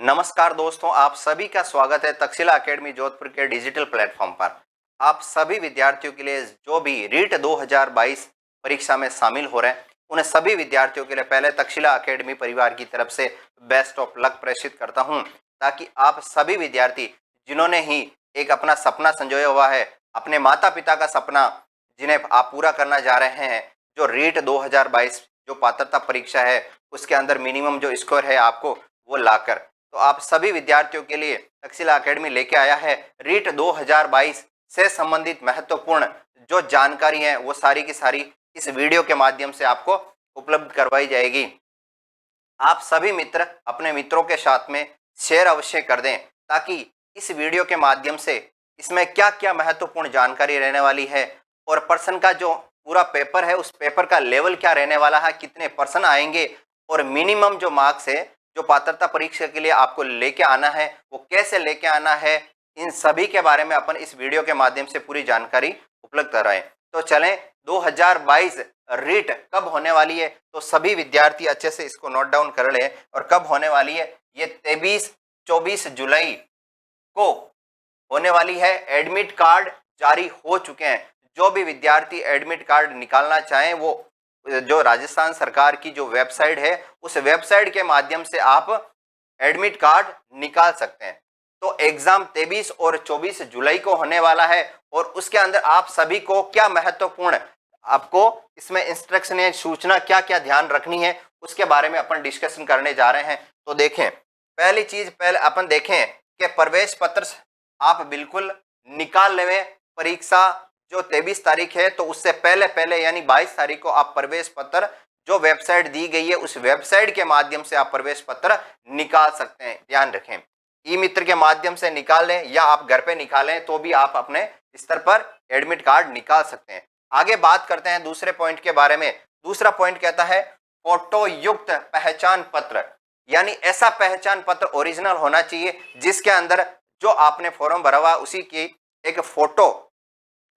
नमस्कार दोस्तों, आप सभी का स्वागत है तक्षशिला एकेडमी जोधपुर के डिजिटल प्लेटफॉर्म पर। आप सभी विद्यार्थियों के लिए जो भी रीट 2022 परीक्षा में शामिल हो रहे हैं, उन्हें सभी विद्यार्थियों के लिए पहले तक्षशिला एकेडमी परिवार की तरफ से बेस्ट ऑफ लक प्रेषित करता हूं, ताकि आप सभी विद्यार्थी जिन्होंने ही एक अपना सपना संजोया हुआ है, अपने माता पिता का सपना जिन्हें आप पूरा करना जा रहे हैं, जो रीट 2022 जो पात्रता परीक्षा है उसके अंदर मिनिमम जो स्कोर है आपको वो लाकर, तो आप सभी विद्यार्थियों के लिए तक्षशिला एकेडमी लेके आया है रीट 2022 से संबंधित महत्वपूर्ण जो जानकारी है वो सारी की सारी इस वीडियो के माध्यम से आपको उपलब्ध करवाई जाएगी। आप सभी मित्र अपने मित्रों के साथ में शेयर अवश्य कर दें, ताकि इस वीडियो के माध्यम से इसमें क्या क्या महत्वपूर्ण जानकारी रहने वाली है और प्रश्न का जो पूरा पेपर है उस पेपर का लेवल क्या रहने वाला है, कितने प्रश्न आएंगे और मिनिमम जो मार्क्स है जो पात्रता परीक्षा के लिए आपको लेके आना है वो कैसे लेके आना है, इन सभी के बारे में अपन इस वीडियो के माध्यम से पूरी जानकारी उपलब्ध कराएं। तो चलें, 2022 रीट कब होने वाली है, तो सभी विद्यार्थी अच्छे से इसको नोट डाउन कर लें। और कब होने वाली है, ये 23-24 जुलाई को होने वाली है। एडमिट कार्ड जारी हो चुके हैं। जो भी विद्यार्थी एडमिट कार्ड निकालना चाहें वो जो राजस्थान सरकार की जो वेबसाइट है उस वेबसाइट के माध्यम से आप एडमिट कार्ड निकाल सकते हैं। तो एग्जाम 23 और 24 जुलाई को होने वाला है और उसके अंदर आप सभी को क्या महत्वपूर्ण आपको इसमें इंस्ट्रक्शन है, सूचना क्या क्या ध्यान रखनी है उसके बारे में अपन डिस्कशन करने जा रहे हैं। तो देखें, पहली चीज पहले अपन देखें कि प्रवेश पत्र आप बिल्कुल निकाल लें। परीक्षा जो 23 तारीख है तो उससे पहले पहले यानी 22 तारीख को आप प्रवेश पत्र जो वेबसाइट दी गई है उस वेबसाइट के माध्यम से आप प्रवेश पत्र निकाल सकते हैं। ध्यान रखें, ई मित्र के माध्यम से निकाल लें या आप घर पे निकालें तो भी आप अपने स्तर पर एडमिट कार्ड निकाल सकते हैं। आगे बात करते हैं दूसरे पॉइंट के बारे में। दूसरा पॉइंट कहता है फोटो युक्त पहचान पत्र, यानी ऐसा पहचान पत्र ओरिजिनल होना चाहिए जिसके अंदर जो आपने फॉर्म भरा हुआ उसी की एक फोटो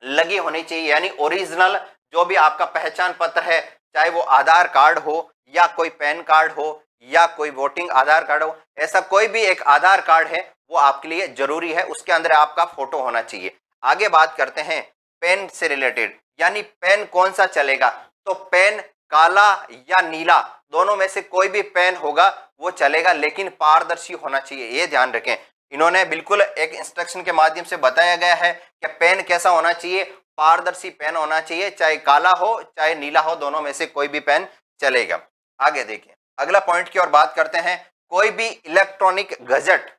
लगी होनी चाहिए। यानी ओरिजिनल जो भी आपका पहचान पत्र है, चाहे वो आधार कार्ड हो या कोई पैन कार्ड हो या कोई वोटिंग आधार कार्ड हो, ऐसा कोई भी एक आधार कार्ड है वो आपके लिए जरूरी है, उसके अंदर आपका फोटो होना चाहिए। आगे बात करते हैं पेन से रिलेटेड, यानी पेन कौन सा चलेगा, तो पेन काला या नीला दोनों में से कोई भी पेन होगा वो चलेगा, लेकिन पारदर्शी होना चाहिए, ये ध्यान रखें। इन्होंने बिल्कुल एक इंस्ट्रक्शन के माध्यम से बताया गया है कि पेन कैसा होना चाहिए, पारदर्शी पेन होना चाहिए, चाहे काला हो चाहे नीला हो, दोनों में से कोई भी पेन चलेगा। आगे देखिए, अगला पॉइंट की ओर बात करते हैं। कोई भी इलेक्ट्रॉनिक गजट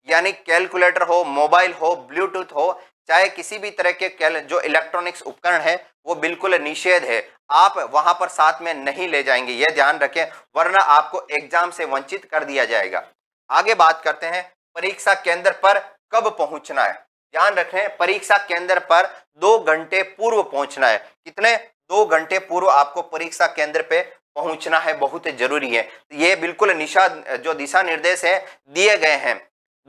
यानी कैलकुलेटर हो, मोबाइल हो, ब्लूटूथ हो, चाहे किसी भी तरह के जो इलेक्ट्रॉनिक्स उपकरण है वो बिल्कुल निषेध है, आप वहां पर साथ में नहीं ले जाएंगे, यह ध्यान रखें, वरना आपको एग्जाम से वंचित कर दिया जाएगा। आगे बात करते हैं परीक्षा केंद्र पर कब पहुंचना है। ध्यान रखें, परीक्षा केंद्र पर 2 घंटे पूर्व पहुंचना है। कितने? 2 घंटे पूर्व आपको परीक्षा केंद्र पे पहुंचना है, बहुत जरूरी है। ये बिल्कुल जो दिशा निर्देश है दिए गए हैं,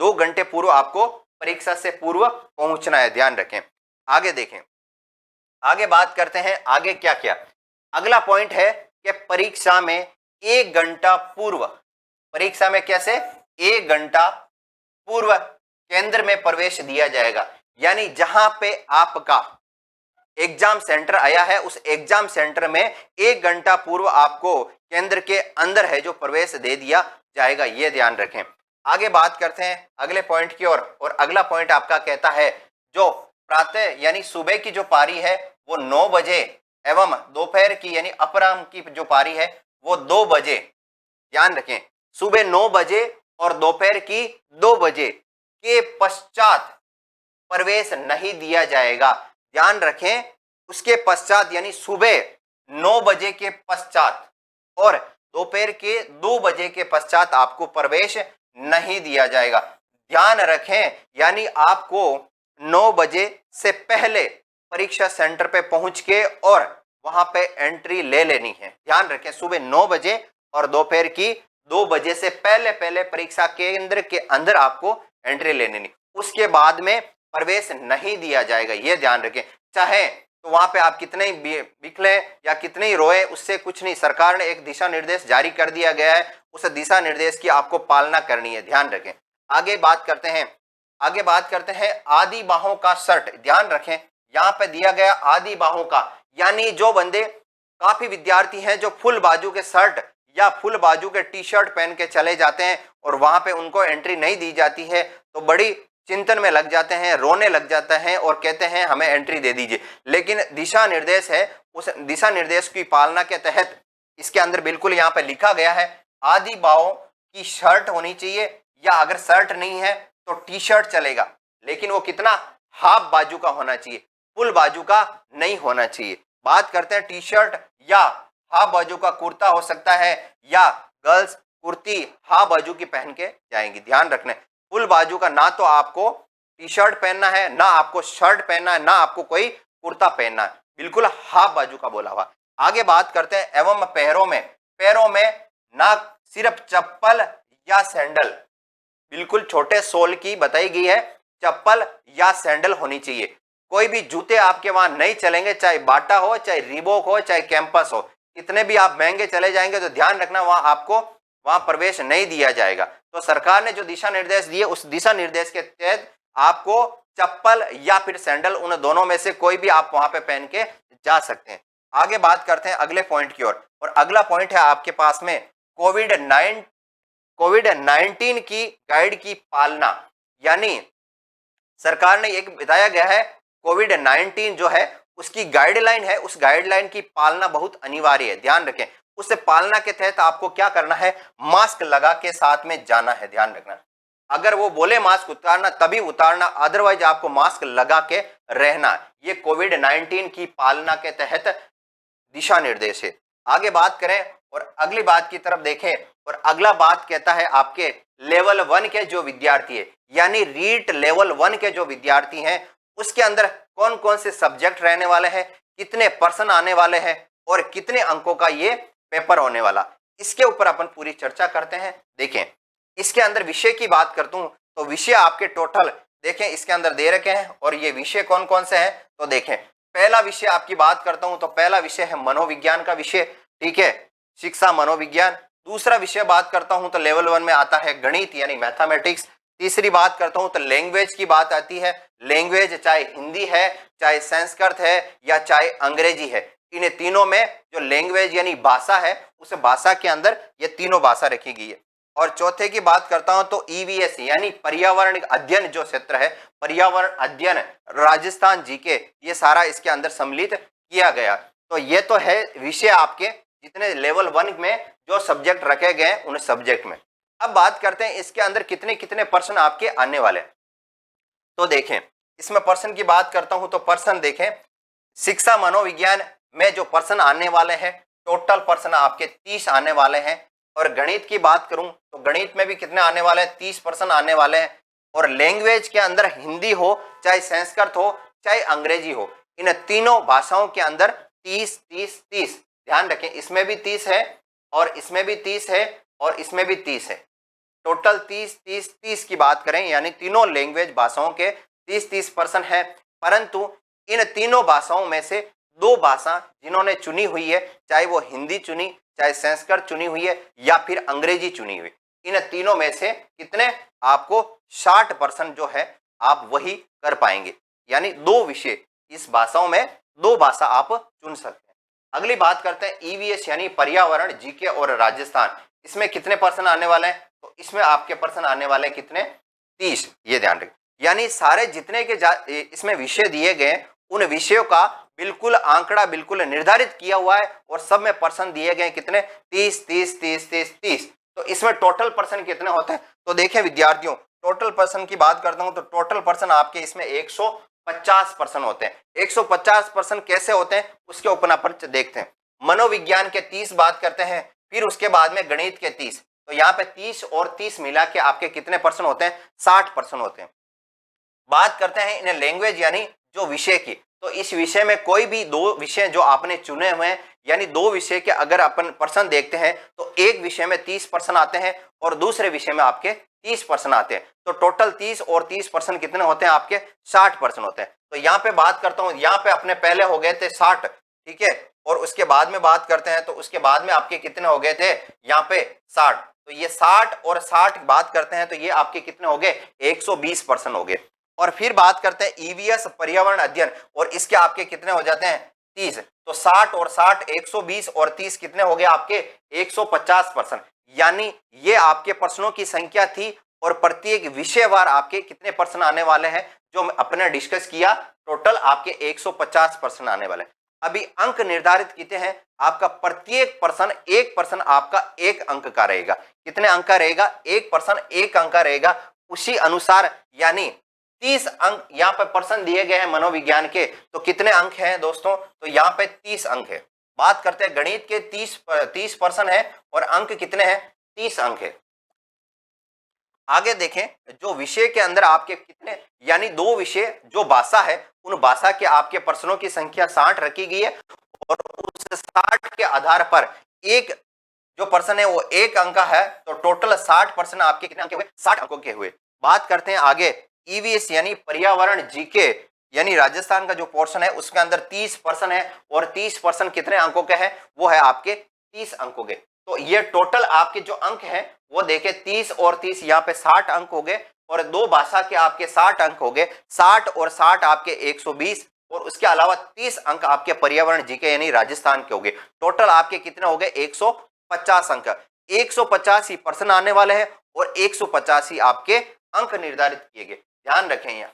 2 घंटे पूर्व आपको परीक्षा से पूर्व पहुंचना है, ध्यान रखें। आगे देखें, आगे बात करते हैं आगे क्या क्या। अगला पॉइंट है कि परीक्षा में 1 घंटा पूर्व, परीक्षा में कैसे 1 घंटा पूर्व केंद्र में प्रवेश दिया जाएगा। यानी जहां पे आपका एग्जाम सेंटर आया है उस एग्जाम सेंटर में 1 घंटा पूर्व आपको केंद्र के अंदर है जो प्रवेश दे दिया जाएगा, ये ध्यान रखें। आगे बात करते हैं अगले पॉइंट की ओर, और अगला पॉइंट आपका कहता है जो प्रातः यानी सुबह की जो पारी है वो 9 बजे एवं दोपहर की यानी अपराह्न की जो पारी है वो 2 बजे। ध्यान रखें, सुबह 9 बजे और दोपहर की 2 बजे के पश्चात प्रवेश नहीं दिया जाएगा। ध्यान रखें, उसके पश्चात यानी सुबह 9 बजे के पश्चात और दोपहर के 2 बजे के पश्चात आपको प्रवेश नहीं दिया जाएगा। ध्यान रखें, यानी आपको 9 बजे से पहले परीक्षा सेंटर पे पहुंच के और वहां पे एंट्री ले लेनी है। ध्यान रखें, सुबह 9 बजे और दोपहर की 2 बजे से पहले पहले परीक्षा केंद्र के अंदर आपको एंट्री लेनी नहीं, उसके बाद में प्रवेश नहीं दिया जाएगा, यह ध्यान रखें। चाहे तो वहां पे आप कितने ही बिखले या कितने ही रोए, उससे कुछ नहीं, सरकार ने एक दिशा निर्देश जारी कर दिया गया है, उस दिशा निर्देश की आपको पालना करनी है, ध्यान रखें। आगे बात करते हैं आधी बाहों का शर्ट। ध्यान रखें, यहाँ पे दिया गया आधी बाहों का, यानी जो बंदे, काफी विद्यार्थी हैं जो फुल बाजू के शर्ट या फुल बाजू के टी शर्ट पहन के चले जाते हैं और वहां पे उनको एंट्री नहीं दी जाती है, तो बड़ी चिंतन में लग जाते हैं, रोने लग जाते हैं और कहते हैं हमें एंट्री दे दीजिए। लेकिन दिशा निर्देश है, उस दिशा निर्देश की पालना के तहत इसके अंदर बिल्कुल यहाँ पे लिखा गया है आधी बाहों की शर्ट होनी चाहिए, या अगर शर्ट नहीं है तो टी शर्ट चलेगा, लेकिन वो कितना, हाफ बाजू का होना चाहिए, फुल बाजू का नहीं होना चाहिए। बात करते हैं टी शर्ट या हाफ बाजू का कुर्ता हो सकता है, या गर्ल्स कुर्ती हाफ बाजू की पहन के जाएंगी। ध्यान रखना, फुल बाजू का ना तो आपको टी शर्ट पहनना है, ना आपको शर्ट पहनना है, ना आपको कोई कुर्ता पहनना है, बिल्कुल हाफ बाजू का बोला हुआ। आगे बात करते हैं एवं पैरों में ना सिर्फ चप्पल या सैंडल, बिल्कुल छोटे सोल की बताई गई है, चप्पल या सैंडल होनी चाहिए। कोई भी जूते आपके वहां नहीं चलेंगे, चाहे बाटा हो, चाहे रीबॉक हो, चाहे कैंपस हो, इतने भी आप महंगे चले जाएंगे तो ध्यान रखना वहां आपको वहां प्रवेश नहीं दिया जाएगा। तो सरकार ने जो दिशा निर्देश दिए उस दिशा निर्देश के तहत आपको चप्पल या फिर सैंडल, उन दोनों में से कोई भी आप वहां पे पहन के जा सकते हैं। आगे बात करते हैं अगले पॉइंट की ओर, और अगला पॉइंट है आपके पास में कोविड-19 की गाइड की पालना, यानी सरकार ने एक बताया गया है कोविड-19 जो है उसकी गाइडलाइन है, उस गाइडलाइन की पालना बहुत अनिवार्य है। ध्यान रखें, उस पालना के तहत आपको क्या करना है, मास्क लगा के साथ में जाना है। ध्यान रखना, अगर वो बोले मास्क उतारना तभी उतारना, अदरवाइज आपको मास्क लगा के रहना। ये कोविड-19 की पालना के तहत दिशा निर्देश है। आगे बात करें और अगली बात की तरफ देखें, और अगला बात कहता है आपके लेवल 1 के जो विद्यार्थी है, यानी रीट लेवल 1 के जो विद्यार्थी हैं, उसके अंदर कौन कौन से सब्जेक्ट रहने वाले हैं, कितने पर्सन आने वाले हैं और कितने अंकों का ये पेपर होने वाला, इसके ऊपर अपन पूरी चर्चा करते हैं। देखें, इसके अंदर विषय की बात करता हूं तो विषय आपके टोटल देखें इसके अंदर दे रखे हैं, और ये विषय कौन कौन से हैं तो देखें। पहला विषय आपकी बात करता हूं तो पहला विषय है मनोविज्ञान का विषय, ठीक है, शिक्षा मनोविज्ञान। दूसरा विषय बात करता हूं तो लेवल 1 में आता है गणित यानी मैथमेटिक्स। तीसरी बात करता हूं तो लैंग्वेज की बात आती है, लैंग्वेज चाहे हिंदी है, चाहे संस्कृत है या चाहे अंग्रेजी है, इन तीनों में जो लैंग्वेज यानी भाषा है उस भाषा के अंदर ये तीनों भाषा रखी गई है। और चौथे की बात करता हूं तो ईवीएस यानी पर्यावरण अध्ययन जो क्षेत्र है, पर्यावरण अध्ययन राजस्थान जीके, ये सारा इसके अंदर सम्मिलित किया गया। तो ये तो है विषय आपके जितने लेवल 1 में जो सब्जेक्ट रखे गए उन सब्जेक्ट में। अब बात करते हैं इसके अंदर कितने कितने पर्सन आपके आने वाले। तो देखें, इसमें पर्सन की बात करता हूं तो पर्सन देखें, शिक्षा मनोविज्ञान में जो पर्सन आने वाले हैं टोटल पर्सन आपके 30 आने वाले हैं। और गणित की बात करूं तो गणित में भी कितने आने वाले हैं, 30 पर्सन आने वाले हैं। और लैंग्वेज के अंदर हिंदी हो चाहे संस्कृत हो चाहे अंग्रेजी हो, इन तीनों भाषाओं के अंदर 30 30 30, ध्यान रखें, इसमें भी 30 है और इसमें भी 30 है और इसमें भी 30 है, टोटल 30 30 30 की बात करें, यानी तीनों लैंग्वेज भाषाओं के 30 30 पर्सन है। परंतु इन तीनों भाषाओं में से दो भाषा जिन्होंने चुनी हुई है, चाहे वो हिंदी चुनी, चाहे संस्कृत चुनी हुई है या फिर अंग्रेजी चुनी हुई, इन तीनों में से कितने आपको 60% जो है आप वही कर पाएंगे, यानी दो विषय इस भाषाओं में, दो भाषा आप चुन सकते हैं। अगली बात करते हैं ईवीएस यानी पर्यावरण जीके और राजस्थान, इसमें कितने पर्सन आने वाले हैं तो इसमें आपके पर्सन आने वाले कितने, 30, ये ध्यान रखें। यानी सारे जितने के इसमें विषय दिए गए उन विषयों का बिल्कुल आंकड़ा बिल्कुल निर्धारित किया हुआ है और सब में पर्सन दिए गए कितने, 30 30 30 30 30। तो इसमें टोटल पर्सन कितने होते हैं तो देखें विद्यार्थियों, टोटल पर्सन की बात करता हूं तो टोटल पर्सन आपके इसमें 150 पर्सन होते हैं। 150 पर्सन कैसे होते हैं उसके ऊपर अपन देखते हैं। मनोविज्ञान के 30 बात करते हैं, फिर उसके बाद में गणित के 30, तो यहाँ पे 30 और 30 मिला के आपके कितने पर्सन होते हैं, 60 पर्सन होते हैं। बात करते हैं इन लैंग्वेज यानी जो विषय की, तो इस विषय में कोई भी दो विषय जो आपने चुने हुए हैं, यानी दो विषय के अगर अपन पर्सन देखते हैं तो एक विषय में 30 पर्सन आते हैं और दूसरे विषय में आपके 30 पर्सन आते हैं। तो टोटल 30 और 30 पर्सन कितने होते हैं आपके, 60 पर्सन होते हैं। तो यहाँ पे बात करता हूँ, यहाँ पे अपने पहले हो गए थे 60, ठीक है, और उसके बाद में बात करते हैं तो उसके बाद में आपके कितने हो गए थे यहाँ पे 60। तो ये 60 और 60 बात करते हैं तो ये आपके कितने हो गए 120% हो गए। और फिर बात करते हैं ईवीएस पर्यावरण अध्ययन और इसके आपके कितने हो जाते हैं 30। तो 60 और 60 120 और 30 कितने हो गए आपके 150%। यानी ये आपके प्रश्नों की संख्या थी और प्रत्येक विषयवार आपके कितने प्रश्न आने वाले हैं जो अपने डिस्कस किया, टोटल आपके 150% आने वाले हैं। अभी अंक निर्धारित कितने हैं आपका, प्रत्येक प्रश्न एक प्रश्न आपका 1 अंक का रहेगा। कितने अंक का रहेगा, एक प्रश्न 1 अंक का रहेगा। उसी अनुसार यानी 30 अंक यहाँ पे प्रश्न दिए गए हैं मनोविज्ञान के, तो कितने अंक हैं दोस्तों, तो यहाँ पे 30 अंक है। बात करते हैं गणित के 30 प्रश्न है और अंक कितने हैं 30 अंक है। आगे देखें जो विषय के अंदर आपके कितने यानी 2 विषय जो भाषा है उन भाषा के आपके प्रश्नों की संख्या 60 रखी गई है और उस 60 के आधार पर एक जो प्रश्न है वो 1 अंक का है। तो टोटल 60 प्रश्न आपके कितने अंक हुए 60 अंकों के हुए। बात करते हैं आगे ईवीएस यानी पर्यावरण जीके यानी राजस्थान का जो पोर्शन है उसके अंदर 30 प्रश्न है और 30 प्रश्न कितने अंकों के हैं, वो है आपके 30 अंकों के। तो ये टोटल आपके जो अंक हैं वो देखे 30 और 30 यहाँ पे 60 अंक हो गए और 2 भाषा के आपके 60 अंक हो गए। 60 और 60 आपके 120 और उसके अलावा 30 अंक आपके पर्यावरण जीके यानी राजस्थान के हो गए। टोटल आपके कितने हो गए 150 अंक। 150 ही प्रश्न आने वाले हैं और 150 ही आपके अंक निर्धारित किए गए, ध्यान रखें यहाँ।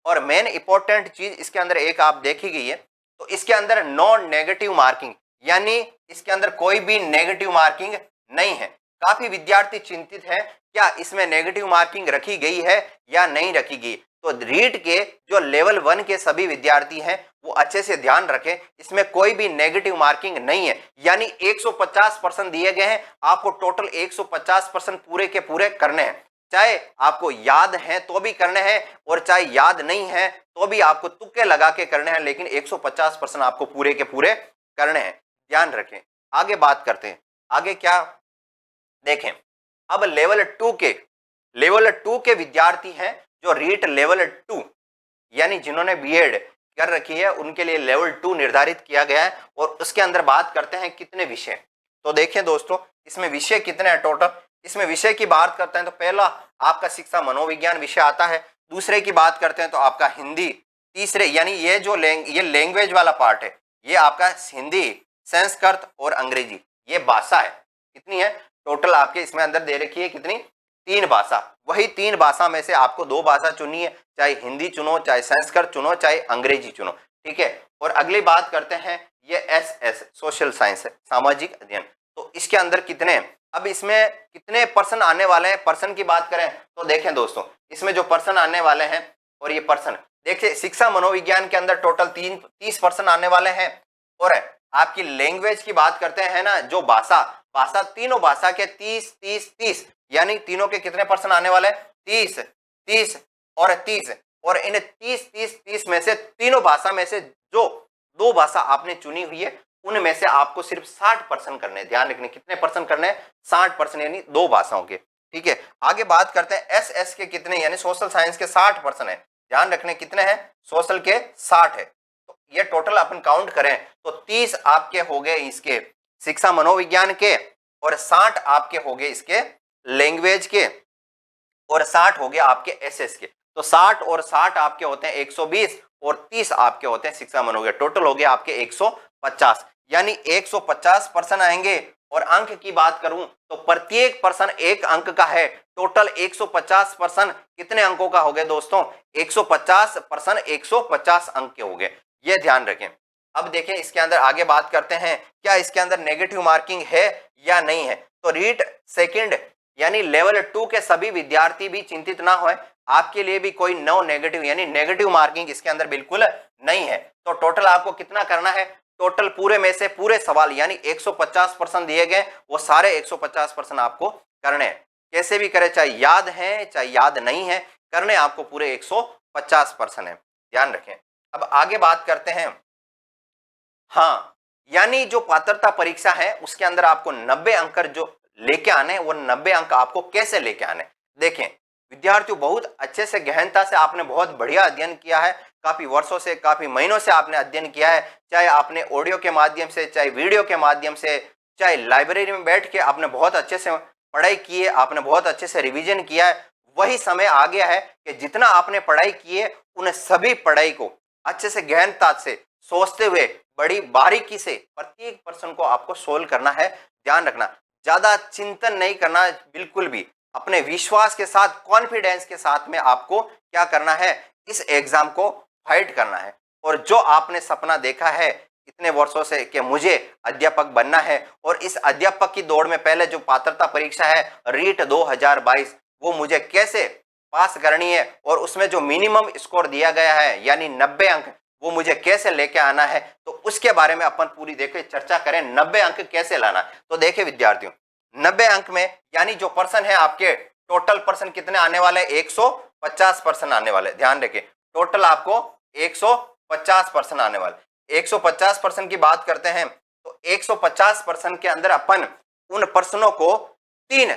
और मेन इंपॉर्टेंट चीज इसके अंदर एक आप देखी गई है, तो इसके अंदर नॉन नेगेटिव मार्किंग यानी इसके अंदर कोई भी नेगेटिव मार्किंग नहीं है। काफी विद्यार्थी चिंतित हैं क्या इसमें नेगेटिव मार्किंग रखी गई है या नहीं रखी गई। तो रीट के जो लेवल 1 के सभी विद्यार्थी हैं वो अच्छे से ध्यान रखें, इसमें कोई भी नेगेटिव मार्किंग नहीं है। यानी 150% दिए गए हैं, आपको टोटल 150% पूरे के पूरे करने हैं। चाहे आपको याद है तो भी करने हैं और चाहे याद नहीं है तो भी आपको तुक्के लगा के करने हैं, लेकिन 150% आपको पूरे के पूरे करने हैं, ध्यान रखें। आगे बात करते हैं, आगे क्या देखें। अब लेवल 2 के विद्यार्थी हैं जो रीट लेवल 2 यानी जिन्होंने बीएड कर रखी है उनके लिए लेवल 2 निर्धारित किया गया है और उसके अंदर बात करते हैं कितने विषय। तो देखें दोस्तों इसमें विषय कितने हैं टोटल। इसमें विषय की बात करते हैं तो पहला आपका शिक्षा मनोविज्ञान विषय आता है, दूसरे की बात करते हैं तो आपका हिंदी, तीसरे यानी ये जो ये लैंग्वेज वाला पार्ट है ये आपका हिंदी, संस्कृत और अंग्रेजी, ये भाषा है। कितनी है टोटल आपके इसमें अंदर दे रखी है कितनी 3 भाषा। वही 3 भाषा में से आपको 2 भाषा चुनी है, चाहे हिंदी चुनो, चाहे संस्कृत चुनो, चाहे अंग्रेजी चुनो, ठीक है। और अगली बात करते हैं ये एसएस सोशल साइंस है, सामाजिक अध्ययन। तो इसके अंदर कितने, अब इसमें कितने पर्सन आने वाले हैं, पर्सन की बात करें तो देखें दोस्तों इसमें जो पर्सन आने वाले हैं और ये पर्सन देखिए शिक्षा मनोविज्ञान के अंदर टोटल 30 पर्सन आने वाले हैं। और आपकी लैंग्वेज की बात करते हैं ना, जो भाषा तीनों भाषा के 30 यानी तीनों के कितने पर्सन आने वाले हैं 30 और 30। और इन 30 में से तीनों भाषा में से जो 2 भाषा आपने चुनी हुई है उनमें से आपको सिर्फ 60% करने, ध्यान रखने कितने परसेंट करने हैं 60% यानी 2 भाषाओं के, ठीक है। आगे बात करते हैं एसएस के कितने यानी सोशल साइंस के 60% है, ध्यान रखने कितने हैं सोशल के 60 है। तो ये टोटल अपन काउंट करें तो 30 आपके हो गए इसके शिक्षा मनोविज्ञान के और 60 आपके हो गए इसके लैंग्वेज के और 60 हो गया आपके एसएस के। तो 60 और 60 आपके होते हैं 120 और 30 आपके होते हैं शिक्षा मनोविज्ञान, टोटल हो गया आपके 150 यानी 150% आएंगे। और अंक की बात करूं तो प्रत्येक पर्सन 1 अंक का है, टोटल 150% कितने अंकों का हो गया दोस्तों 150% 150 अंक के हो गए, ये ध्यान रखें। अब देखें इसके अंदर आगे बात करते हैं क्या इसके अंदर नेगेटिव मार्किंग है या नहीं है। तो रीट सेकंड यानी लेवल 2 के सभी विद्यार्थी भी चिंतित ना होए, आपके लिए भी कोई नो नेगेटिव यानी नेगेटिव मार्किंग इसके अंदर बिल्कुल नहीं है। तो टोटल आपको कितना करना है, टोटल पूरे में से पूरे सवाल यानी 150% दिए गए वो सारे 150% आपको करने हैं, कैसे भी करें चाहे याद है चाहे याद नहीं है, करने आपको पूरे 150% है, ध्यान रखें। अब आगे बात करते हैं, हाँ यानी जो पात्रता परीक्षा है उसके अंदर आपको 90 अंक जो लेके आने हैं वो 90 अंक आपको कैसे लेके आने। देखें विद्यार्थियों बहुत अच्छे से गहनता से आपने बहुत बढ़िया अध्ययन किया है, काफी वर्षों से काफी महीनों से आपने अध्ययन किया है, चाहे आपने ऑडियो के माध्यम से चाहे वीडियो के माध्यम से चाहे लाइब्रेरी में बैठ के आपने बहुत अच्छे से पढ़ाई की है, आपने बहुत अच्छे से रिवीजन किया है, वही समय आ गया है कि जितना आपने पढ़ाई की है उन सभी पढ़ाई को अच्छे से गहनता से सोचते हुए बड़ी बारीकी से प्रत्येक प्रश्न को आपको सोल्व करना है। ध्यान रखना, ज्यादा चिंतन नहीं करना बिल्कुल भी, अपने विश्वास के साथ कॉन्फिडेंस के साथ में आपको क्या करना है, इस एग्जाम को फाइट करना है। और जो आपने सपना देखा है इतने वर्षों से कि मुझे अध्यापक बनना है, और इस अध्यापक की दौड़ में पहले जो पात्रता परीक्षा है रीट 2022 वो मुझे कैसे पास करनी है, और उसमें जो मिनिमम स्कोर दिया गया है यानी 90 अंक वो मुझे कैसे लेके आना है, तो उसके बारे में अपन पूरी देखे चर्चा करें। 90 अंक कैसे लाना है, तो देखिए विद्यार्थियों, 90 अंक में यानी जो पर्सन है आपके टोटल पर्सन कितने आने वाले, 150 पर्सन आने वाले। ध्यान रखिए, टोटल आपको 150 पर्सन आने वाले। 150 की बात करते हैं तो 150 के अंदर अपन उन प्रश्नों को 3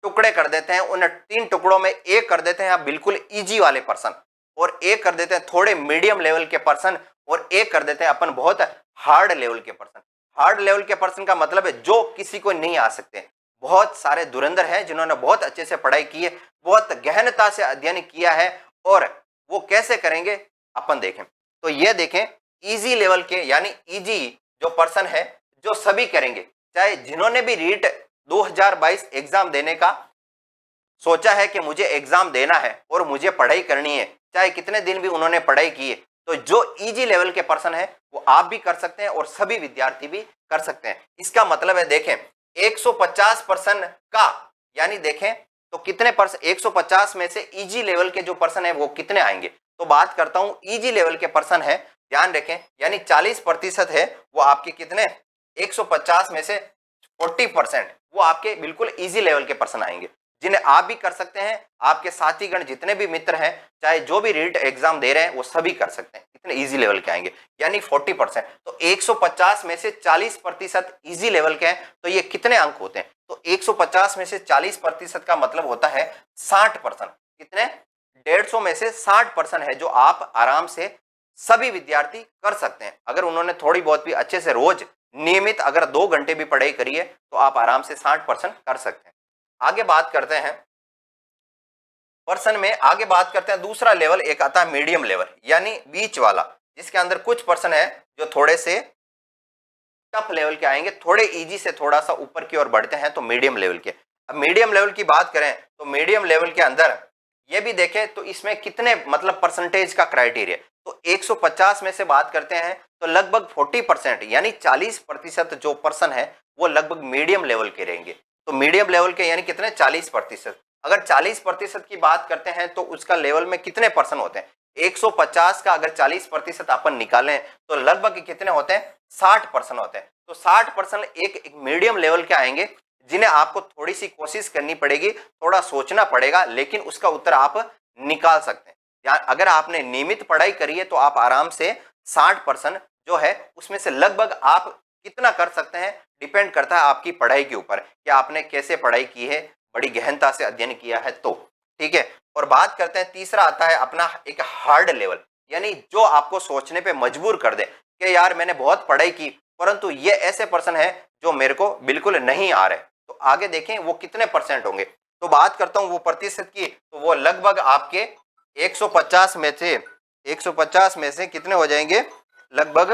टुकड़े कर देते हैं। उन 3 टुकड़ों में एक कर देते हैं आप बिल्कुल इजी वाले पर्सन, और एक कर देते हैं थोड़े मीडियम लेवल के पर्सन, और एक कर देते हैं अपन बहुत हार्ड लेवल के पर्सन। हार्ड लेवल के पर्सन का मतलब है जो किसी को नहीं आ सकते। बहुत सारे धुरंधर हैं जिन्होंने बहुत अच्छे से पढ़ाई की है, बहुत गहनता से अध्ययन किया है, और वो कैसे करेंगे अपन देखें। तो ये देखें, इजी लेवल के यानी इजी जो पर्सन है जो सभी करेंगे, चाहे जिन्होंने भी रीट 2022 एग्जाम देने का सोचा है कि मुझे एग्जाम देना है और मुझे पढ़ाई करनी है, चाहे कितने दिन भी उन्होंने पढ़ाई की है, तो जो इजी लेवल के पर्सन है वो आप भी कर सकते हैं और सभी विद्यार्थी भी कर सकते हैं। इसका मतलब है देखें 150% का यानी देखें तो कितने पर्सन, 150 में से इजी लेवल के जो पर्सन है वो कितने आएंगे। तो बात करता हूं इजी लेवल के पर्सन है, ध्यान रखें, यानी 40% है वो आपके कितने, 150 में से 40% वो आपके बिल्कुल इजी लेवल के पर्सन आएंगे, जिन्हें आप भी कर सकते हैं। आपके साथीगण जितने भी मित्र हैं, चाहे जो भी रीट एग्जाम दे रहे हैं, वो सभी कर सकते हैं, इतने इजी लेवल के आएंगे यानी 40%। तो 150 में से 40% इजी लेवल के हैं, तो ये कितने अंक होते हैं, तो 150 में से 40% का मतलब होता है 60%। कितने, 150 में से 60% है जो आप आराम से सभी विद्यार्थी कर सकते हैं। अगर उन्होंने थोड़ी बहुत भी अच्छे से रोज नियमित अगर 2 घंटे भी पढ़ाई करी है तो आप आराम से 60% कर सकते हैं। आगे बात करते हैं पर्सन में, आगे बात करते हैं दूसरा लेवल, एक आता है मीडियम लेवल यानी बीच वाला, जिसके अंदर कुछ पर्सन है जो थोड़े से टफ लेवल के आएंगे, थोड़े इजी से थोड़ा सा ऊपर की ओर बढ़ते हैं, तो मीडियम लेवल के। अब मीडियम लेवल की बात करें तो मीडियम लेवल के अंदर ये भी देखें तो इसमें कितने मतलब परसेंटेज का क्राइटेरिया, तो 150 में से बात करते हैं तो लगभग 40% यानी 40% जो पर्सन है वो लगभग मीडियम लेवल के रहेंगे। तो मीडियम लेवल के यानी कितने, 40%। अगर 40% की बात करते हैं तो उसका लेवल में कितने पर्सन होते हैं, 150 का अगर 40% अपन निकालें तो लगभग कितने होते हैं, 60% होते हैं। तो 60% एक मीडियम लेवल के आएंगे, जिन्हें आपको थोड़ी सी कोशिश करनी पड़ेगी, थोड़ा सोचना पड़ेगा, लेकिन उसका उत्तर आप निकाल सकते हैं। या अगर आपने नियमित पढ़ाई करी है तो आप आराम से 60% जो है उसमें से लगभग आप कितना कर सकते हैं, डिपेंड करता है आपकी पढ़ाई के ऊपर कि आपने कैसे पढ़ाई की है, बड़ी गहनता से अध्ययन किया है तो ठीक है। और बात करते हैं तीसरा आता है अपना एक हार्ड लेवल, यानी जो आपको सोचने पे मजबूर कर दे कि यार मैंने बहुत पढ़ाई की परंतु ये ऐसे पर्सन है जो मेरे को बिल्कुल नहीं आ रहे। तो आगे देखें वो कितने परसेंट होंगे, तो बात करता हूं वो प्रतिशत की, तो वो लगभग आपके 150 में से 150 में से कितने हो जाएंगे, लगभग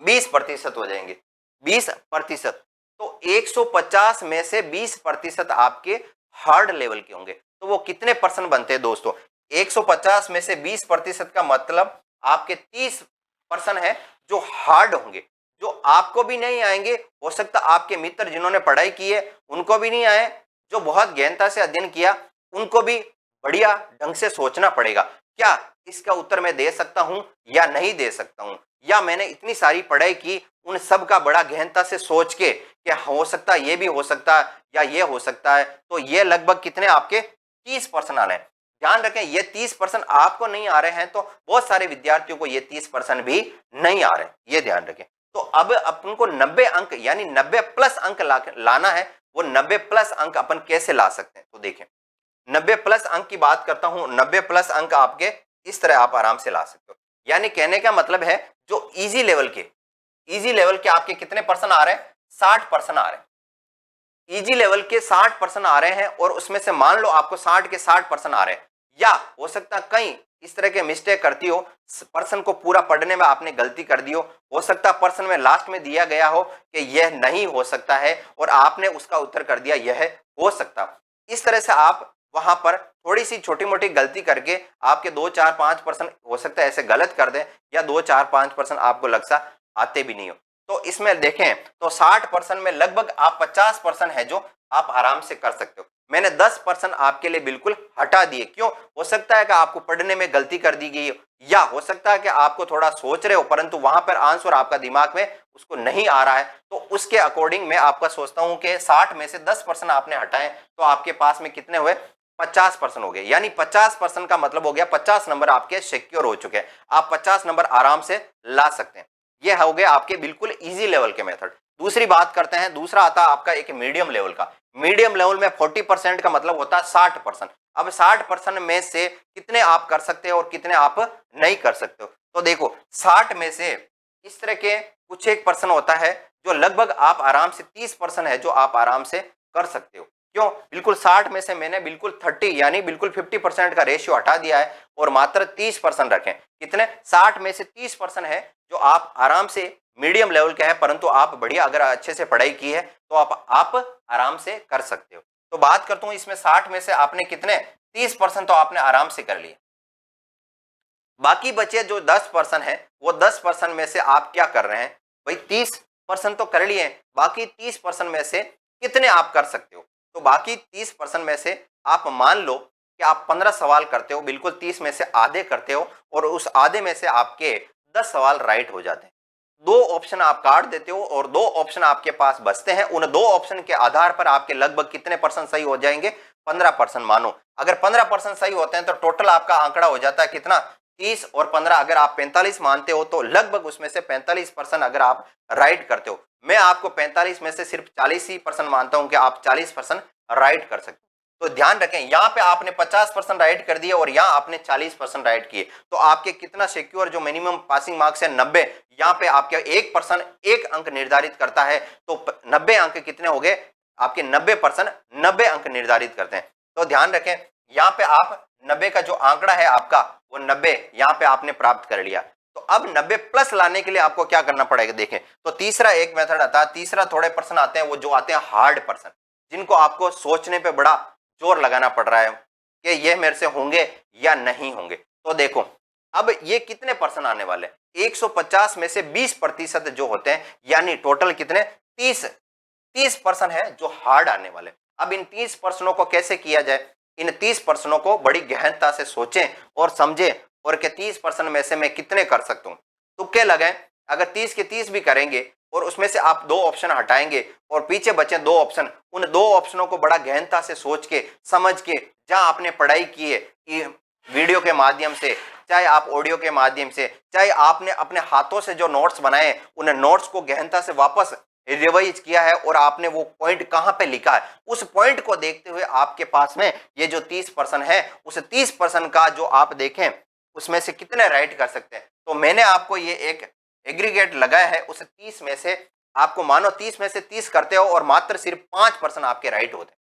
20% हो जाएंगे, 20%। तो 150 में से 20% आपके हार्ड लेवल के होंगे, तो वो कितने परसेंट बनते हैं दोस्तों, 150 में से 20% का मतलब आपके 30% है जो हार्ड होंगे, जो आपको भी नहीं आएंगे, हो सकता आपके मित्र जिन्होंने पढ़ाई की है उनको भी नहीं आए, जो बहुत गहनता से अध्ययन किया उनको भी बढ़िया ढंग से सोचना पड़ेगा, क्या इसका उत्तर मैं दे सकता हूं या नहीं दे सकता हूं, या मैंने इतनी सारी पढ़ाई की उन सब का बड़ा गहनता से सोच के कि हो सकता है ये भी हो सकता है या ये हो सकता है, तो ये लगभग कितने आपके 30% आ रहे हैं। ध्यान रखें ये 30% आपको नहीं आ रहे हैं तो बहुत सारे विद्यार्थियों को ये 30% भी नहीं आ रहे हैं, ये ध्यान रखें। तो अब अपन को 90 अंक यानी 90 प्लस अंक लाना है, वो 90 प्लस अंक अपन कैसे ला सकते हैं, तो देखें 90 प्लस अंक की बात करता हूं, 90 प्लस अंक आपके इस तरह आप आराम से ला सकते हो। यानी कहने का मतलब है जो इजी लेवल के आपके कितने पर्सन आ रहे हैं, 60% आ रहे हैं। इजी लेवल के 60% आ रहे हैं और उसमें से मान लो आपको 60 के 60% आ रहे हैं, या हो सकता है कहीं इस तरह के मिस्टेक करती हो, पर्सन को पूरा पढ़ने में आपने गलती कर दी हो सकता है पर्सन में लास्ट में दिया गया हो कि यह नहीं हो सकता है और आपने उसका उत्तर कर दिया यह हो सकता। इस तरह से आप वहां पर थोड़ी सी छोटी मोटी गलती करके आपके 2-4-5% हो सकता है ऐसे गलत कर दें, या 2-4-5% आपको लगता आते भी नहीं हो। तो इसमें देखें तो 60% में लगभग आप 50% है जो आप आराम से कर सकते हो। मैंने 10% आपके लिए बिल्कुल हटा दिए, क्यों? हो सकता है कि आपको पढ़ने में गलती कर दी गई हो, या हो सकता है कि आपको थोड़ा सोच रहे हो परंतु वहां पर आंसर आपका दिमाग में उसको नहीं आ रहा है, तो उसके अकॉर्डिंग मैं आपका सोचता हूं कि 60 में से 10% आपने हटाए तो आपके पास में कितने हुए? 50% हो गए। यानी 50% का मतलब हो गया 50 नंबर आपके सिक्योर हो चुके हैं। आप 50 नंबर आराम से ला सकते हैं। ये हो गए आपके बिल्कुल इजी लेवल के मेथड। दूसरी बात करते हैं, दूसरा आता है आपका एक मीडियम लेवल का। मीडियम लेवल में 40% का मतलब होता है 60%। अब 60% में से कितने आप कर सकते हो और कितने आप नहीं कर सकते हो? तो देखो 60 में से इस तरह के कुछ एक पर्सन होता है जो लगभग आप आराम से 30% है जो आप आराम से कर सकते हो। क्यों? बिल्कुल 60 में से मैंने बिल्कुल 30 यानी बिल्कुल 50% का रेशियो हटा दिया है और मात्र 30% रखें। कितने? 60 में से 30% है जो आप आराम से मीडियम लेवल के हैं, परंतु आप बढ़िया अगर अच्छे से पढ़ाई की है तो आप आराम से कर सकते हो। तो बात करता हूं इसमें 60 में से आपने कितने? 30% तो आपने आराम से कर लिया। बाकी बचे जो 10% है वो 10% में से आप क्या कर रहे हैं? भाई 30% तो कर लिए, बाकी 30% में से कितने आप कर सकते हो? तो बाकी 30% में से आप मान लो कि आप 15 सवाल करते हो, बिल्कुल 30 में से आधे करते हो और उस आधे में से आपके 10 सवाल राइट हो जाते हैं। 2 ऑप्शन आप काट देते हो और 2 ऑप्शन आपके पास बचते हैं। उन 2 ऑप्शन के आधार पर आपके लगभग कितने परसेंट सही हो जाएंगे? 15% मानो। अगर 15% सही होते हैं तो टोटल आपका आंकड़ा हो जाता है कितना? 30 और 15, अगर आप 45 मानते हो तो लगभग उसमें से 45% अगर आप राइट करते हो। मैं आपको 45 में से सिर्फ 40 ही परसेंट मानता हूं कि आप 40% राइट कर सकते हो। तो ध्यान रखें, यहां पे आपने 50% राइट कर दिए और यहां आपने 40% राइट किए, तो आपके कितना सिक्योर जो मिनिमम पासिंग मार्क्स है 90, यहां पे आपके 1% 1 अंक निर्धारित करता है। तो 90 अंक कितने हो गए? आपके 90% 90 अंक निर्धारित करते हैं। तो ध्यान रखें, यहां पे आप 90 का जो आंकड़ा है आपका वो 90 यहां पे आपने प्राप्त कर लिया। तो अब 90 प्लस लाने के लिए आपको क्या करना पड़ेगा? देखें तो तीसरा एक मेथड आता है। तीसरा थोड़े पर्सन आते हैं वो जो आते हैं हार्ड पर्सन, जिनको आपको सोचने पे बड़ा जोर लगाना पड़ रहा है कि ये मेरे से होंगे या नहीं होंगे। तो देखो अब ये कितने पर्सन आने वाले? 150 में से 20% जो होते हैं, यानी टोटल कितने? 30% है जो हार्ड आने वाले। अब इन 30% को कैसे किया जाए? इन 30% को बड़ी गहनता से सोचें और समझें और के 30% में से मैं कितने कर सकता हूं। तुक्के लगाएं। अगर 30 के 30 भी करेंगे और उसमें से आप 2 ऑप्शन हटाएंगे और पीछे बचे 2 ऑप्शन, उन 2 ऑप्शनों को बड़ा गहनता से सोच के समझ के, जहां आपने पढ़ाई की है कि वीडियो के माध्यम से, चाहे आप ऑडियो के माध्यम से, चाहे आपने अपने हाथों से जो नोट्स बनाए उन नोट्स को गहनता से वापस रिवाइज किया है और आपने वो पॉइंट कहां पे लिखा है, उस पॉइंट को देखते हुए आपके पास में ये जो 30% है उस 30% का जो आप देखें उसमें से कितने राइट कर सकते हैं। तो मैंने आपको ये एक एग्रीगेट लगाया है, उस 30 में से आपको मानो 30 में से 30 करते हो और मात्र सिर्फ 5% आपके राइट होते हैं।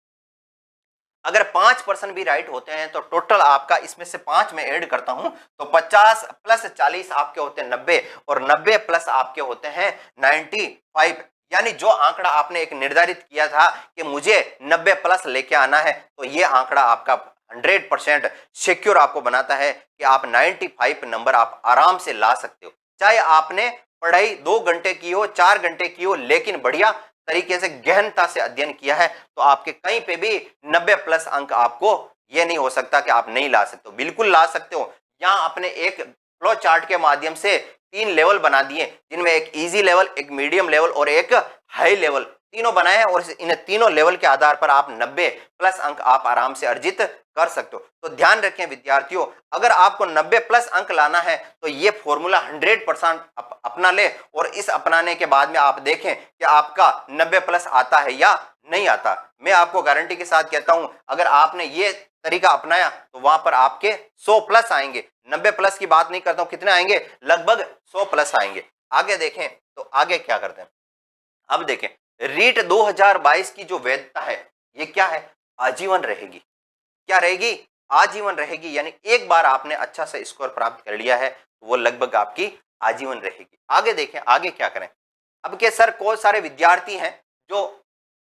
अगर 5% भी राइट होते हैं तो टोटल आपका इसमें से 5 में ऐड करता हूं तो 50 प्लस 40 आपके होते हैं 90 और 90 प्लस आपके होते हैं 95। यानी जो आंकड़ा आपने एक निर्धारित किया था कि मुझे 90 प्लस लेके आना है, तो ये आंकड़ा आपका 100% सिक्योर आपको बनाता है कि आप 95 नंबर आप आराम से ला सकते हो। चाहे आपने पढ़ाई 2 घंटे की हो, 4 घंटे की हो, लेकिन बढ़िया तरीके से गहनता से अध्ययन किया है तो आपके कहीं पे भी 90 प्लस अंक आपको ये नहीं हो सकता कि आप नहीं ला सकते हो, बिल्कुल ला सकते हो। यहाँ अपने एक फ्लो चार्ट के माध्यम से 3 लेवल बना दिए, जिनमें एक इजी लेवल, एक मीडियम लेवल और एक हाई लेवल, तीनों बनाए हैं और इन तीनों लेवल के आधार पर आप 90 प्लस अंक आप आराम से अर्जित कर सकते हो। तो ध्यान रखें विद्यार्थियों, अगर आपको 90 प्लस अंक लाना है तो ये फॉर्मूला 100% अपना ले और इस अपनाने के बाद में आप देखें कि आपका 90 प्लस आता है या नहीं आता। मैं आपको गारंटी के साथ कहता हूं अगर आपने ये तरीका अपनाया तो वहां पर आपके 100 प्लस आएंगे। 90 प्लस की बात नहीं करता हूं, कितने आएंगे? लगभग 100 प्लस आएंगे। आगे देखें तो आगे क्या करते हैं। अब देखें रीट 2022 की जो वैधता है ये क्या है, आजीवन रहेगी। क्या रहेगी, आजीवन रहेगी। यानी एक बार आपने अच्छा सा स्कोर प्राप्त कर लिया है तो वो लगभग आपकी आजीवन रहेगी। आगे देखें, आगे क्या करें। अब के सर बहुत सारे विद्यार्थी हैं जो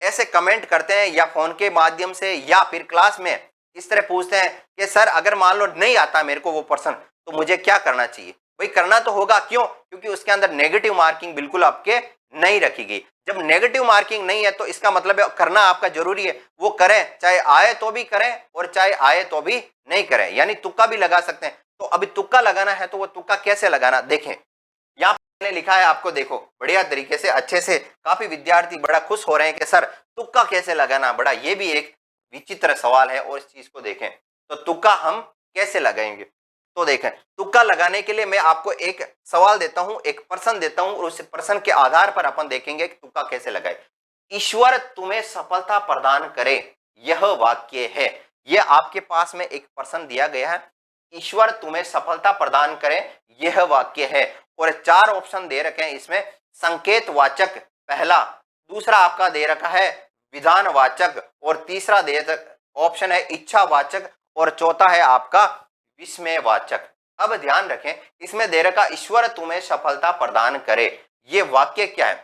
ऐसे कमेंट करते हैं या फोन के माध्यम से या फिर क्लास में इस तरह पूछते हैं कि सर अगर मान लो नहीं आता मेरे को वो पर्सन तो मुझे क्या करना चाहिए। भाई करना तो होगा, क्यों, क्योंकि उसके अंदर नेगेटिव मार्किंग बिल्कुल आपके नहीं रखी गई। जब नेगेटिव मार्किंग नहीं है तो इसका मतलब है करना आपका जरूरी है। वो करें, चाहे आए तो भी करें और चाहे आए तो भी नहीं करें, यानी तुक्का भी लगा सकते हैं। तो अभी तुक्का लगाना है तो वो तुक्का कैसे लगाना, देखें यहाँ पे लिखा है आपको, देखो बढ़िया तरीके से अच्छे से। काफी विद्यार्थी बड़ा खुश हो रहे हैं कि सर तुक्का कैसे लगाना, बड़ा ये भी एक विचित्र सवाल है। और इस चीज को देखें तो तुक्का हम कैसे लगाएंगे। तो देखें, तुक्का लगाने के लिए मैं आपको एक सवाल देता हूं, एक प्रश्न देता हूं और उस प्रश्न के आधार पर अपन देखेंगे कि तुक्का कैसे लगाए। ईश्वर तुम्हें सफलता प्रदान करे, यह वाक्य है। यह आपके पास में एक प्रश्न दिया गया है, ईश्वर तुम्हें सफलता प्रदान करे, यह वाक्य है। और 4 ऑप्शन दे रखे हैं इसमें, संकेत वाचक पहला, दूसरा आपका दे रखा है विधानवाचक, और तीसरा दे ऑप्शन है इच्छावाचक, और चौथा है आपका विस्मयवाचक। अब ध्यान रखें, इसमें दे रखा ईश्वर तुम्हें सफलता प्रदान करे, ये वाक्य क्या है।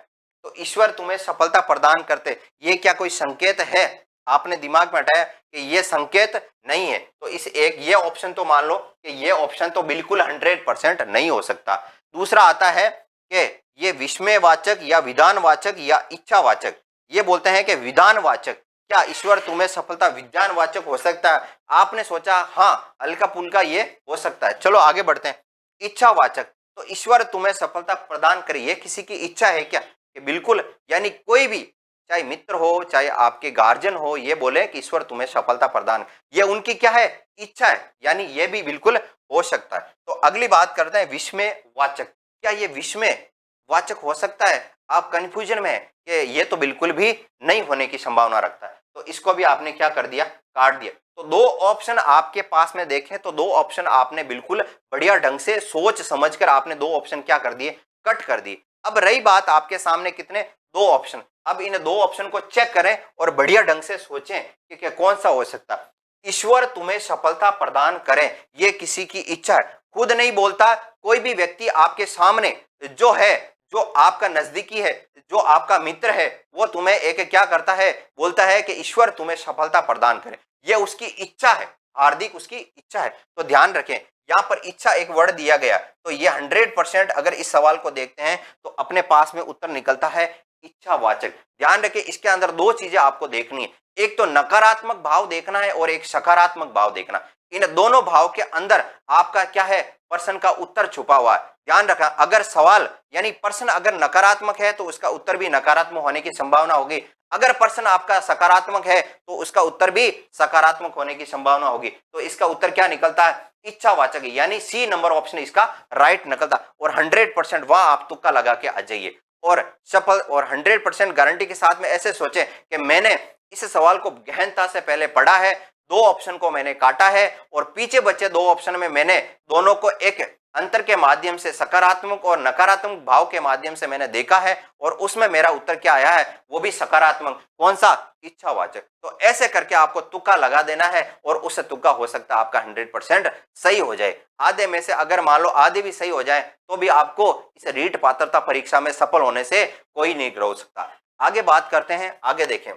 तो ईश्वर तुम्हें सफलता प्रदान करते, ये क्या कोई संकेत है। आपने दिमाग में हटाया कि ये संकेत नहीं है, तो इस एक ये ऑप्शन तो मान लो कि ये ऑप्शन तो बिल्कुल 100% नहीं हो सकता। दूसरा आता है कि ये विस्मयवाचक या विधानवाचक या इच्छावाचक। ये बोलते हैं कि विधानवाचक, क्या ईश्वर तुम्हें सफलता विज्ञानवाचक हो सकता है। आपने सोचा हाँ हल्का फुल्का ये हो सकता है, चलो आगे बढ़ते हैं। इच्छावाचक, तो ईश्वर तुम्हें सफलता प्रदान करे, ये किसी की इच्छा है क्या, कि बिल्कुल, यानी कोई भी चाहे मित्र हो चाहे आपके गार्जियन हो, ये बोले कि ईश्वर तुम्हें सफलता प्रदान, ये उनकी क्या है, इच्छा है, यानी ये भी बिल्कुल हो सकता है। तो अगली बात करते हैं विस्मयवाचक, क्या ये विस्मयवाचक हो सकता है। आप कंफ्यूजन में है कि ये तो बिल्कुल भी नहीं होने की संभावना रखता है, तो इसको भी आपने क्या कर दिया, काट दिया। तो 2 ऑप्शन आपके पास में देखें तो 2 ऑप्शन आपने बिल्कुल बढ़िया ढंग से सोच समझकर आपने 2 ऑप्शन क्या कर दिए, कट कर दिए। अब रही बात आपके सामने कितने, 2 ऑप्शन। अब इन 2 ऑप्शन को चेक करें और बढ़िया ढंग से सोचें कि क्या कौन सा हो सकता है। ईश्वर तुम्हें सफलता प्रदान करे, ये किसी की इच्छा है, खुद नहीं बोलता। कोई भी व्यक्ति आपके सामने जो है, जो आपका नजदीकी है, जो आपका मित्र है, वो तुम्हें एक क्या करता है, बोलता है कि ईश्वर तुम्हें सफलता प्रदान करे, ये उसकी इच्छा है, हार्दिक उसकी इच्छा है। तो ध्यान रखें, यहाँ पर इच्छा एक वर्ड दिया गया, तो ये 100% अगर इस सवाल को देखते हैं तो अपने पास में उत्तर निकलता है इच्छावाचक। ध्यान रखें, इसके अंदर 2 चीजें आपको देखनी है, एक तो नकारात्मक भाव देखना है और एक सकारात्मक भाव देखना। इन दोनों भाव के अंदर आपका क्या है, प्रश्न का उत्तर छुपा हुआ है। ध्यान रखना, अगर सवाल यानी प्रश्न अगर नकारात्मक है तो उसका उत्तर भी नकारात्मक होने की संभावना होगी। अगर प्रश्न आपका सकारात्मक है तो उसका उत्तर भी सकारात्मक होने की संभावना होगी। तो इसका उत्तर क्या निकलता है, इच्छावाचक, यानी सी नंबर ऑप्शन इसका राइट निकलता। और 100% वहां आप तुक्का लगा के आ जाइए और सफल, और 100% गारंटी के साथ में ऐसे सोचें कि मैंने इस सवाल को गहनता से पहले पढ़ा है, 2 ऑप्शन को मैंने काटा है और पीछे बचे 2 ऑप्शन में मैंने दोनों को एक अंतर के माध्यम से, सकारात्मक और नकारात्मक भाव के माध्यम से मैंने देखा है और उसमें मेरा उत्तर क्या आया है, वो भी सकारात्मक। कौन सा, इच्छावाचक। तो ऐसे करके आपको तुक्का लगा देना है और उससे तुक्का हो सकता है आपका 100% सही हो जाए। आधे में से अगर मान लो आधे भी सही हो जाए तो भी आपको इस रीट पात्रता परीक्षा में सफल होने से कोई नहीं रोक सकता। आगे बात करते हैं, आगे देखें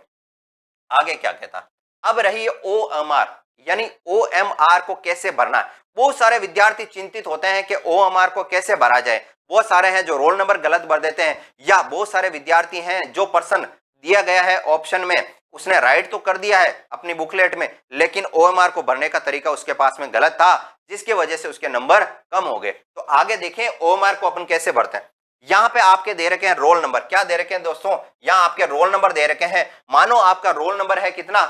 आगे क्या कहता। अब रही OMR, यानी OMR को कैसे भरना है। बहुत सारे विद्यार्थी चिंतित होते हैं कि OMR को कैसे भरा जाए। बहुत सारे हैं जो रोल नंबर गलत भर देते हैं, या बहुत सारे विद्यार्थी हैं जो प्रश्न दिया गया है ऑप्शन में उसने राइट तो कर दिया है अपनी बुकलेट में, लेकिन OMR को भरने का तरीका उसके पास में गलत था, जिसकी वजह से उसके नंबर कम हो गए। तो आगे देखें OMR को अपन कैसे भरते हैं। यहाँ पे आपके दे रखे हैं रोल नंबर, क्या दे रखे हैं दोस्तों, यहाँ आपके रोल नंबर दे रखे हैं। मानो आपका रोल नंबर है कितना,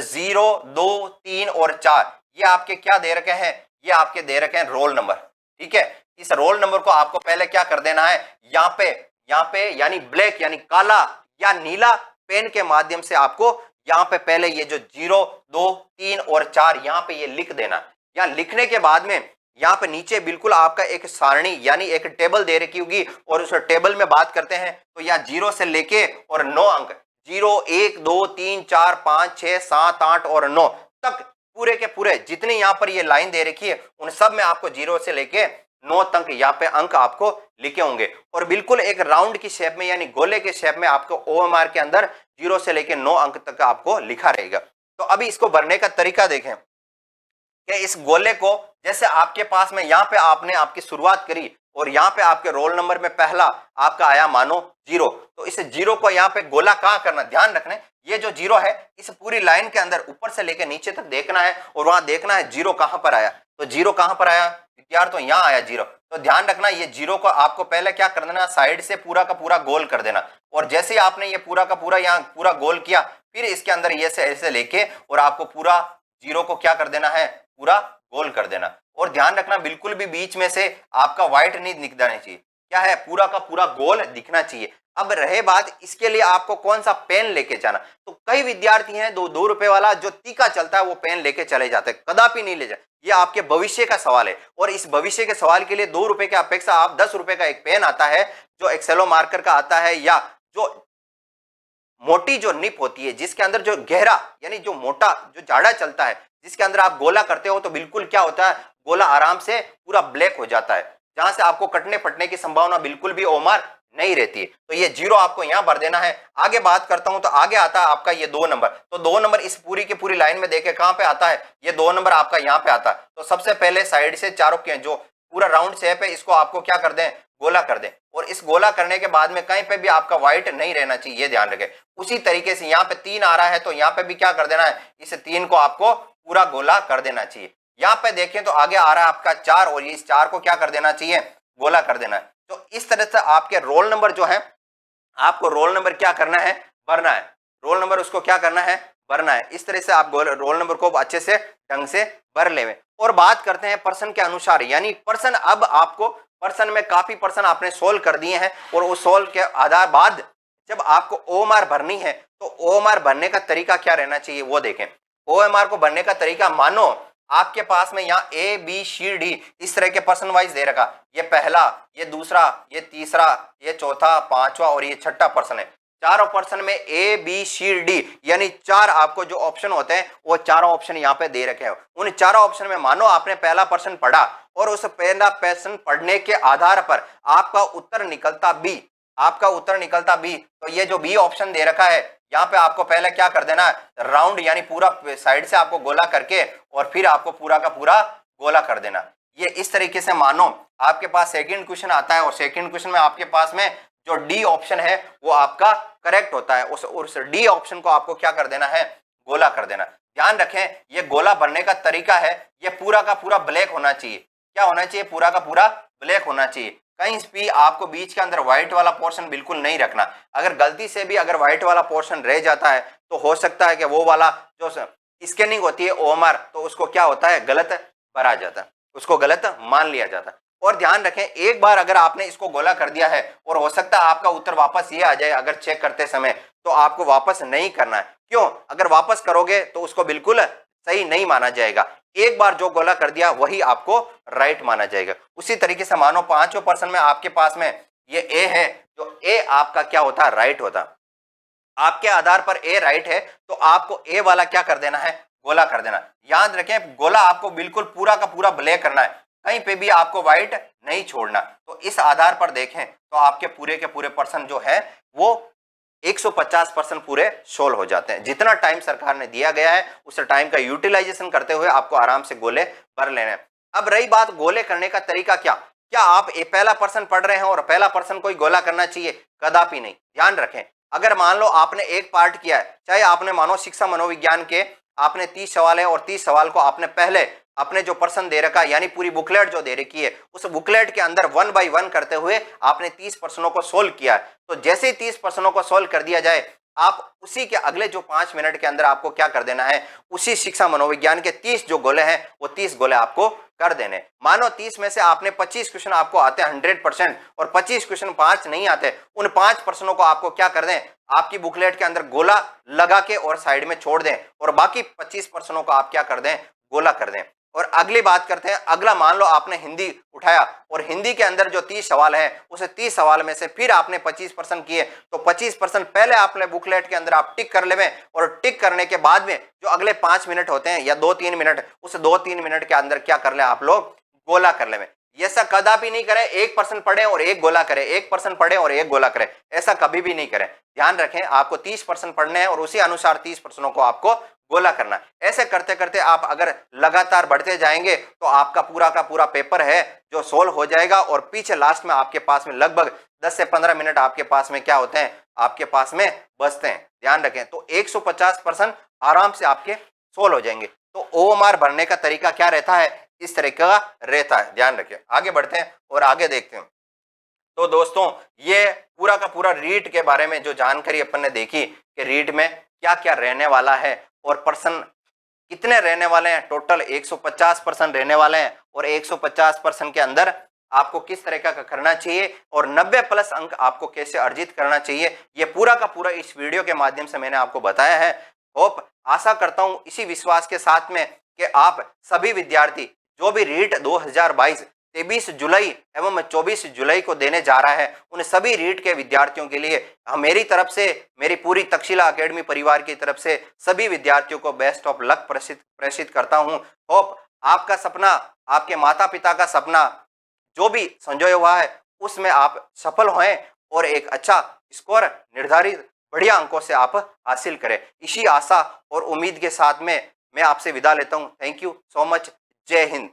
0, 2, 3 और 4, ये आपके क्या दे रखे हैं, ये आपके दे रखे हैं रोल नंबर। ठीक है, इस रोल नंबर को आपको पहले क्या कर देना है, यहाँ पे यानी ब्लैक यानी काला या नीला पेन के माध्यम से आपको यहाँ पे पहले ये जो 0, 2, 3 और 4 यहाँ पे ये लिख देना। यहाँ लिखने के बाद में यहाँ पे नीचे बिल्कुल आपका एक सारणी यानी एक टेबल दे रखी होगी और उस टेबल में बात करते हैं तो यहाँ 0 से लेके और 9 अंक 0 1 2 3 4 5 6 7 8 और 9 तक पूरे के पूरे जितनी यहाँ पर ये लाइन दे रखी है उन सब में आपको 0 से लेके 9 तक यहाँ पे अंक आपको लिखे होंगे और बिल्कुल एक राउंड की शेप में यानी गोले के शेप में आपको ओएमआर के अंदर 0 से लेके 9 अंक तक आपको लिखा रहेगा। तो अभी इसको भरने का तरीका देखें कि इस गोले को जैसे आपके पास में यहाँ पे आपने आपकी शुरुआत करी और यहाँ पे आपके रोल नंबर में पहला आपका आया मानो 0, तो इस 0 को यहाँ पे गोला कहाँ करना, ध्यान रखना ये जो 0 है इस पूरी लाइन के अंदर ऊपर से लेकर नीचे तक देखना है और वहां देखना है 0 कहां पर आया। तो 0 कहां पर आया यार, तो यहाँ आया 0। तो ध्यान रखना ये 0 को आपको पहले क्या कर देना, साइड से पूरा का पूरा गोल कर देना और जैसे ही आपने ये पूरा का पूरा यहाँ पूरा गोल किया फिर इसके अंदर ये से ऐसे लेके और आपको पूरा 0 को क्या कर देना है, पूरा गोल कर देना। और ध्यान रखना बिल्कुल भी बीच में से आपका व्हाइट नहीं दिखना चाहिए, क्या है पूरा का पूरा गोल दिखना चाहिए। अब रहे बात इसके लिए आपको कौन सा पेन लेके जाना, तो कई विद्यार्थी हैं 2 रुपए वाला जो तीखा चलता है वो पेन लेके चले जाते हैं, कदापि नहीं ले जाए। ये आपके भविष्य का सवाल है और इस भविष्य के सवाल के लिए 2 रुपए के अपेक्षा आप 10 रुपए का एक पेन आता है जो एक्सेलो मार्कर का आता है या जो मोटी जो निप होती है जिसके अंदर जो गहरा यानी जो मोटा जो जाड़ा चलता है जिसके अंदर आप गोला करते हो तो बिल्कुल क्या होता है, गोला आराम से पूरा ब्लैक हो जाता है जहां से आपको कटने फटने की संभावना बिल्कुल भी ओमार नहीं रहती है। तो ये 0 आपको यहां भर देना है। आगे बात करता हूं तो आगे आता है आपका ये 2 नंबर। तो 2 नंबर इस पूरी की पूरी लाइन में देखे कहां पे आता है, ये 2 नंबर आपका यहां पे आता है। तो सबसे पहले साइड से चारों के जो पूरा राउंड शेप है इसको आपको क्या कर दें, गोला कर दें और इस गोला करने के बाद में कहीं पे भी आपका व्हाइट नहीं रहना चाहिए, ये ध्यान रखें। उसी तरीके से यहाँ पे 3 आ रहा है तो यहाँ पे भी क्या कर देना है, इस 3 को आपको पूरा गोला कर देना चाहिए। यहाँ पे देखें तो आगे आ रहा है आपका 4 और इस 4 को क्या कर देना चाहिए, गोला कर देना है। तो इस तरह से आपके रोल नंबर जो है आपको रोल नंबर क्या करना है, भरना है। रोल नंबर उसको क्या करना है, भरना है। इस तरह से आप रोल नंबर को अच्छे से ढंग से भर लें। और बात करते हैं पर्सन के अनुसार, यानी पर्सन अब आपको पर्सन में काफी पर्सन आपने सोल्व कर दिए हैं और उस सोल्व के आधार बाद जब आपको ओएमआर भरनी है तो ओएमआर भरने का तरीका क्या रहना चाहिए वो देखें। ओएमआर को भरने का तरीका, मानो आपके पास में यहाँ ए बी सी डी इस तरह के पर्सन वाइज दे रखा, ये पहला, ये दूसरा, ये तीसरा, ये चौथा, पांचवा और ये छठा पर्सन है। चारों पर्सन में ए बी सी डी यानी 4 आपको जो ऑप्शन होते हैं वो चारों ऑप्शन यहाँ पे दे रखे हैं। उन चारों ऑप्शन में मानो आपने पहला पर्सन पढ़ा और उस पहला पर्सन पढ़ने के आधार पर आपका उत्तर निकलता बी, आपका उत्तर निकलता बी, तो ये जो बी ऑप्शन दे रखा है यहाँ पे आपको पहले क्या कर देना है, राउंड यानी पूरा साइड से आपको गोला करके और फिर आपको पूरा का पूरा गोला कर देना। ये इस तरीके से मानो आपके पास सेकंड क्वेश्चन आता है और सेकंड क्वेश्चन में आपके पास में जो डी ऑप्शन है वो आपका करेक्ट होता है। उस डी ऑप्शन को आपको क्या कर देना है, गोला कर देना। ध्यान रखें ये गोला भरने का तरीका है, ये पूरा का पूरा ब्लैक होना चाहिए। क्या होना चाहिए, पूरा का पूरा ब्लैक होना चाहिए। कहीं भी आपको बीच के अंदर व्हाइट वाला पोर्शन बिल्कुल नहीं रखना। अगर गलती से भी अगर व्हाइट वाला पोर्शन रह जाता है तो हो सकता है कि वो वाला जो स्कैनिंग होती है ओएमआर तो उसको क्या होता है, गलत भरा जाता है, उसको गलत मान लिया जाता है। और ध्यान रखें एक बार अगर आपने इसको गोला कर दिया है और हो सकता है आपका उत्तर वापस ये आ जाए अगर चेक करते समय, तो आपको वापस नहीं करना है। क्यों, अगर वापस करोगे तो उसको बिल्कुल सही नहीं माना जाएगा। एक बार जो गोला कर दिया वही आपको राइट माना जाएगा। उसी तरीके से मानो 5वें पर्सन में आपके पास में ये ए है, तो ए आपका क्या होता है, राइट होता। आपके आधार पर ए राइट है तो आपको ए वाला क्या कर देना है, गोला कर देना। याद रखें गोला आपको बिल्कुल पूरा का पूरा ब्लैक करना है, कहीं पे भी आपको व्हाइट नहीं छोड़ना। तो इस आधार पर देखें तो आपके पूरे के पूरे पर्सन जो है वो 150% पूरे सोल्व हो जाते हैं। जितना टाइम सरकार ने दिया गया है उस टाइम का यूटिलाइजेशन करते हुए आपको आराम से गोले भर लेने हैं। अब रही बात गोले करने का तरीका, क्या आप पहला पर्सन पढ़ रहे हैं और पहला पर्सन कोई गोला करना चाहिए, कदापि नहीं। ध्यान रखें अगर मान लो आपने एक पार्ट किया है, चाहे आपने मानव शिक्षा मनोविज्ञान के आपने 30 सवाल है और 30 सवाल को आपने पहले अपने जो पर्सन दे रखा यानी पूरी बुकलेट जो दे रखी है उस बुकलेट के अंदर 1 बाय 1 करते हुए आपने 30 प्रश्नों को सोल्व किया है। तो जैसे ही 30 प्रश्नों को सोल्व कर दिया जाए आप उसी के अगले जो 5 मिनट के अंदर आपको क्या कर देना है, उसी शिक्षा मनोविज्ञान के 30 जो गोले हैं वो 30 गोले आपको कर देने। मानो 30 में से आपने 25 क्वेश्चन आपको आते हैं 100% और 25 क्वेश्चन 5 नहीं आते, उन 5 प्रश्नों को आपको क्या कर दें, आपकी बुकलेट के अंदर गोला लगा के और साइड में छोड़ दें और बाकी 25 प्रश्नों को आप क्या कर दें, गोला कर दें। और अगली बात करते हैं, अगला मान लो आपने हिंदी उठाया और हिंदी के अंदर जो 30 सवाल है उसे 30 सवाल में से फिर आपने 25% किए, तो 25% पहले आपने बुकलेट के अंदर आप टिक कर लेवे और टिक करने के बाद में जो अगले 5 मिनट होते हैं या 2-3 मिनट, उस 2-3 मिनट के अंदर क्या कर ले आप लोग, गोला कर लेवे। ऐसा कदापि नहीं करें 1% पढ़े और एक गोला करें, 1% पढ़े और एक गोला करें, ऐसा कभी भी नहीं करें। ध्यान रखें आपको 30% पढ़ने हैं और उसी अनुसार 30% को आपको गोला करना। ऐसे करते करते आप अगर लगातार बढ़ते जाएंगे तो आपका पूरा का पूरा पेपर है जो सोल्व हो जाएगा और पीछे लास्ट में आपके पास में लगभग 10 से 15 मिनट आपके पास में क्या होते हैं, आपके पास में बचते हैं। ध्यान रखें, तो 150% आराम से आपके सोल्व हो जाएंगे। तो ओएमआर भरने का तरीका क्या रहता है, इस तरीके का रहता है। ध्यान रखें, आगे बढ़ते हैं और आगे देखते हैं। तो दोस्तों ये पूरा का पूरा रीट के बारे में जो जानकारी अपन ने देखी कि रीट में क्या क्या रहने वाला है और पर्सन कितने रहने वाले हैं, टोटल 150% रहने वाले हैं और 150% के अंदर आपको किस तरह का करना चाहिए और 90+ अंक आपको कैसे अर्जित करना चाहिए, ये पूरा का पूरा इस वीडियो के माध्यम से मैंने आपको बताया है। होप आशा करता हूं इसी विश्वास के साथ में कि आप सभी विद्यार्थी जो भी रीट 2022 23 जुलाई एवं 24 जुलाई को देने जा रहा है, उन सभी रीट के विद्यार्थियों के लिए मेरी तरफ से, मेरी पूरी तक्षशिला एकेडमी परिवार की तरफ से सभी विद्यार्थियों को बेस्ट ऑफ लक प्रेषित करता हूं। होप आपका सपना, आपके माता पिता का सपना जो भी संजोया हुआ है उसमें आप सफल हों और एक अच्छा स्कोर निर्धारित बढ़िया अंकों से आप हासिल करें। इसी आशा और उम्मीद के साथ में मैं आपसे विदा लेता हूं। Thank you so much. जय हिंद।